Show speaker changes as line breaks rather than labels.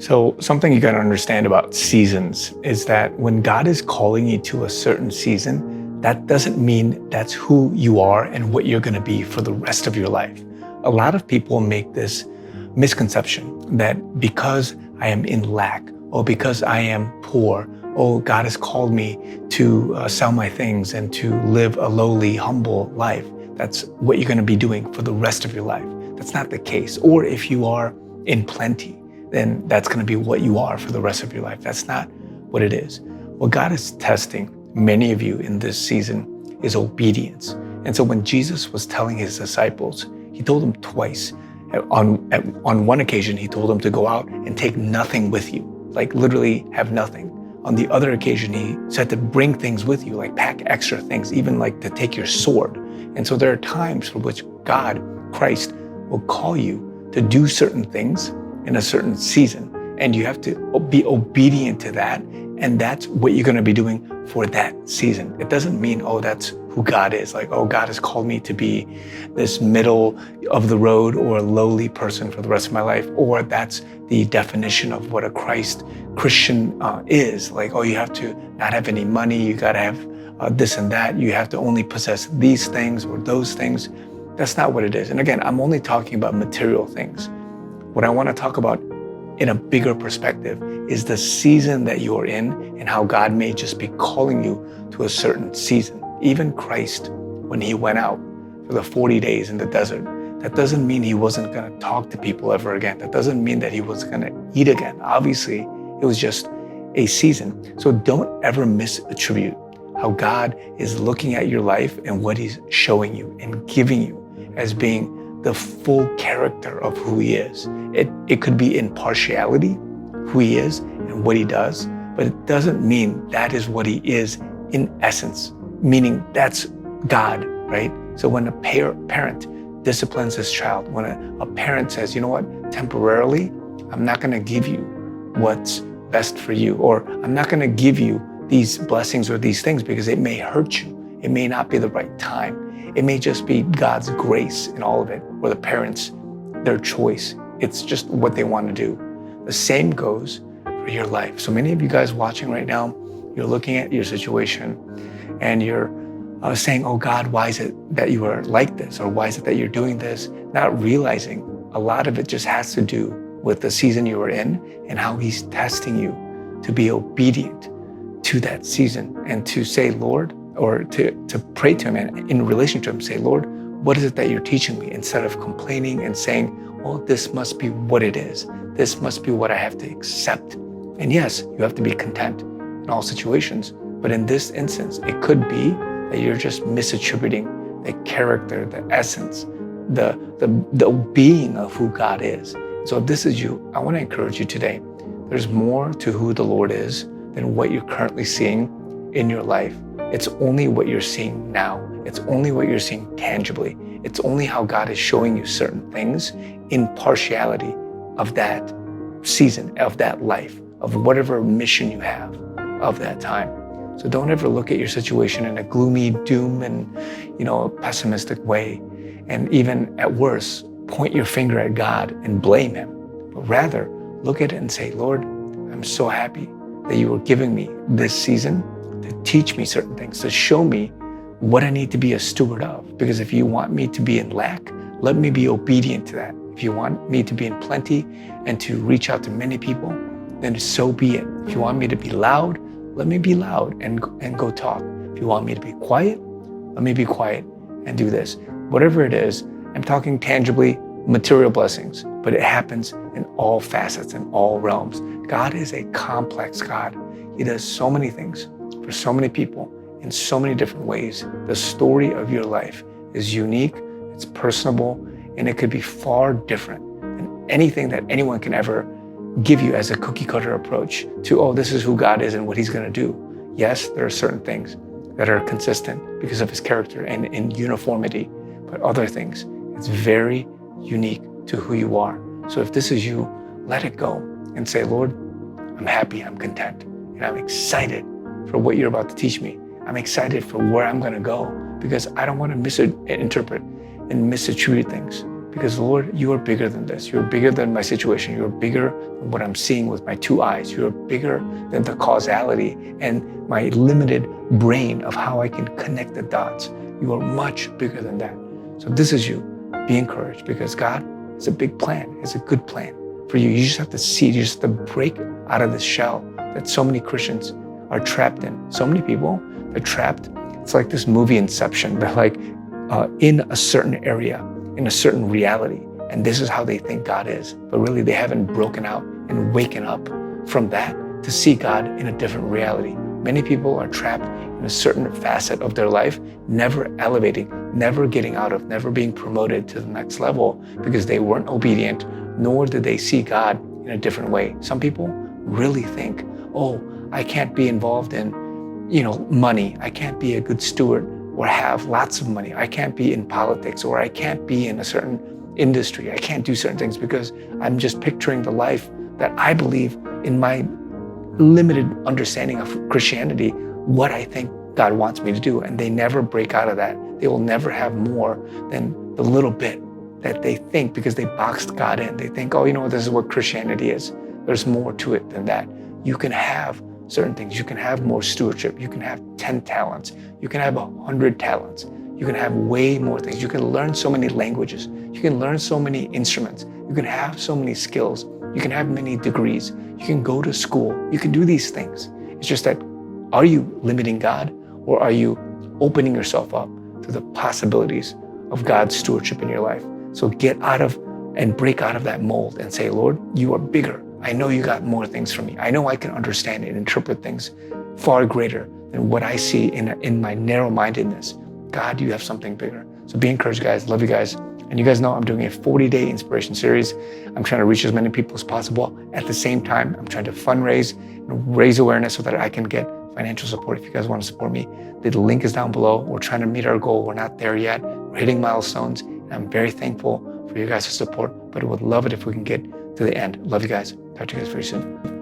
So something you got to understand about seasons is that when God is calling you to a certain season, that doesn't mean that's who you are and what you're going to be for the rest of your life. A lot of people make this misconception that because I am in lack, or because I am poor, oh, God has called me to sell my things and to live a lowly, humble life. That's what you're going to be doing for the rest of your life. That's not the case. Or if you are in plenty, then that's going to be what you are for the rest of your life. That's not what it is. What God is testing many of you in this season is obedience. And so when Jesus was telling his disciples, he told them twice. On one occasion, he told them to go out and take nothing with you, like literally have nothing. On the other occasion, he said to bring things with you, like pack extra things, even like to take your sword. And so there are times for which God, Christ, will call you to do certain things in a certain season. And you have to be obedient to that. And that's what you're going to be doing for that season. It doesn't mean, oh, that's who God is. Like, oh, God has called me to be this middle of the road or a lowly person for the rest of my life. Or that's the definition of what a Christian is. Like, oh, you have to not have any money. You got to have this and that. You have to only possess these things or those things. That's not what it is. And again, I'm only talking about material things. What I want to talk about in a bigger perspective is the season that you're in and how God may just be calling you to a certain season. Even Christ, when he went out for the 40 days in the desert, that doesn't mean he wasn't going to talk to people ever again. That doesn't mean that he was going to eat again. Obviously, it was just a season. So don't ever misattribute how God is looking at your life and what he's showing you and giving you as being the full character of who he is. It could be in partiality, who he is and what he does, but it doesn't mean that is what he is in essence, meaning that's God, right? So when a parent disciplines his child, when a parent says, you know what, temporarily, I'm not gonna give you what's best for you, or I'm not gonna give you these blessings or these things because it may hurt you. It may not be the right time. It may just be God's grace in all of it, or the parents, their choice. It's just what they want to do. The same goes for your life. So many of you guys watching right now, you're looking at your situation and you're saying, oh God, why is it that you are like this? Or why is it that you're doing this? Not realizing a lot of it just has to do with the season you are in and how he's testing you to be obedient to that season and to say, Lord, or to pray to him and in relation to him, say, Lord, what is it that you're teaching me? Instead of complaining and saying, well, this must be what it is. This must be what I have to accept. And yes, you have to be content in all situations. But in this instance, it could be that you're just misattributing the character, the essence, the being of who God is. So if this is you, I want to encourage you today. There's more to who the Lord is than what you're currently seeing in your life. It's only what you're seeing now. It's only what you're seeing tangibly. It's only how God is showing you certain things in partiality of that season, of that life, of whatever mission you have of that time. So don't ever look at your situation in a gloomy, doom and, pessimistic way. And even at worst, point your finger at God and blame him. But rather, look at it and say, Lord, I'm so happy that you were giving me this season to teach me certain things, to show me what I need to be a steward of. Because if you want me to be in lack, let me be obedient to that. If you want me to be in plenty and to reach out to many people, then so be it. If you want me to be loud, let me be loud and go talk. If you want me to be quiet, let me be quiet and do this. Whatever it is, I'm talking tangibly material blessings, but it happens in all facets, in all realms. God is a complex God. He does so many things for so many people in so many different ways. The story of your life is unique, it's personable, and it could be far different than anything that anyone can ever give you as a cookie cutter approach to, oh, this is who God is and what he's going to do. Yes, there are certain things that are consistent because of his character and in uniformity, but other things, it's very unique to who you are. So if this is you, let it go and say, Lord, I'm happy, I'm content, and I'm excited for what you're about to teach me. I'm excited for where I'm going to go because I don't want to misinterpret and misattribute things because Lord, you are bigger than this. You're bigger than my situation. You're bigger than what I'm seeing with my two eyes. You're bigger than the causality and my limited brain of how I can connect the dots. You are much bigger than that. So this is you. Be encouraged, because God has a big plan. It's a good plan for you. You just have to see, you just have to break out of this shell that so many Christians are trapped in. So many people, they're trapped. It's like this movie Inception. They're like in a certain area, in a certain reality. And this is how they think God is. But really, they haven't broken out and waken up from that to see God in a different reality. Many people are trapped in a certain facet of their life, never elevating, never getting out of, never being promoted to the next level because they weren't obedient, nor did they see God in a different way. Some people really think, oh, I can't be involved in, money. I can't be a good steward or have lots of money. I can't be in politics, or I can't be in a certain industry. I can't do certain things because I'm just picturing the life that I believe in my limited understanding of Christianity, what I think God wants me to do. And they never break out of that. They will never have more than the little bit that they think, because they boxed God in. They think, oh, this is what Christianity is. There's more to it than that. You can have certain things. You can have more stewardship. You can have 10 talents. You can have 100 talents. You can have way more things. You can learn so many languages. You can learn so many instruments. You can have so many skills. You can have many degrees. You can go to school. You can do these things. It's just that, are you limiting God, or are you opening yourself up to the possibilities of God's stewardship in your life? So get out of and break out of that mold and say, Lord, you are bigger. I know you got more things for me. I know I can understand and interpret things far greater than what I see in my narrow-mindedness. God, you have something bigger. So be encouraged, guys. Love you guys. And you guys know I'm doing a 40-day inspiration series. I'm trying to reach as many people as possible. At the same time, I'm trying to fundraise and raise awareness so that I can get financial support. If you guys want to support me, the link is down below. We're trying to meet our goal. We're not there yet. We're hitting milestones. And I'm very thankful for you guys' support, but I would love it if we can get to the end. Love you guys. Talk to you guys very soon.